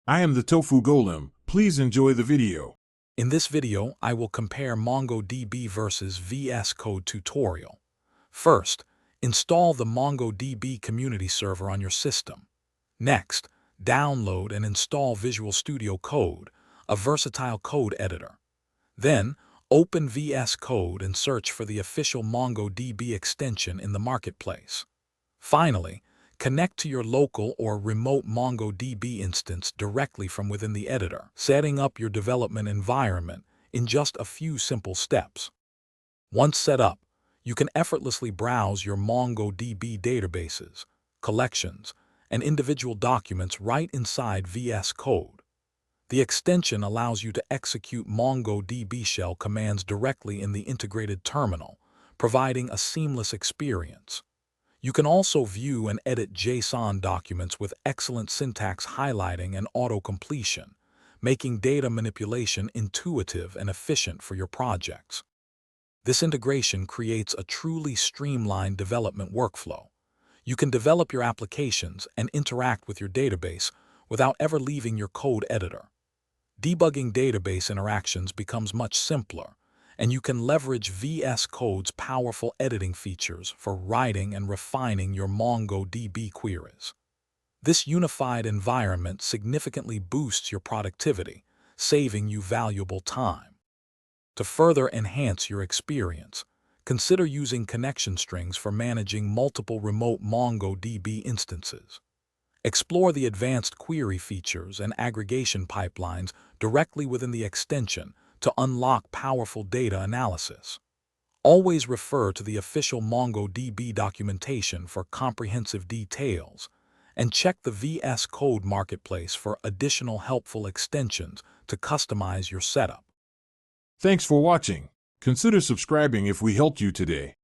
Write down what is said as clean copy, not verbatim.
I am the Tofu Golem. Please enjoy the video. In this video, I will compare MongoDB versus VS Code tutorial. First, install the MongoDB community server on your system. Next, download and install Visual Studio Code, a versatile code editor. Then, open VS Code and search for the official MongoDB extension in the marketplace. Finally, connect to your local or remote MongoDB instance directly from within the editor, setting up your development environment in just a few simple steps. Once set up, you can effortlessly browse your MongoDB databases, collections, and individual documents right inside VS Code. The extension allows you to execute MongoDB shell commands directly in the integrated terminal, providing a seamless experience. You can also view and edit JSON documents with excellent syntax highlighting and auto-completion, making data manipulation intuitive and efficient for your projects. This integration creates a truly streamlined development workflow. You can develop your applications and interact with your database without ever leaving your code editor. Debugging database interactions becomes much simpler, and you can leverage VS Code's powerful editing features for writing and refining your MongoDB queries. This unified environment significantly boosts your productivity, saving you valuable time. To further enhance your experience, consider using connection strings for managing multiple remote MongoDB instances. Explore the advanced query features and aggregation pipelines directly within the extension to unlock powerful data analysis. Always refer to the official MongoDB documentation for comprehensive details, and check the VS Code marketplace for additional helpful extensions to customize your setup. Thanks for watching. Consider subscribing if we helped you today.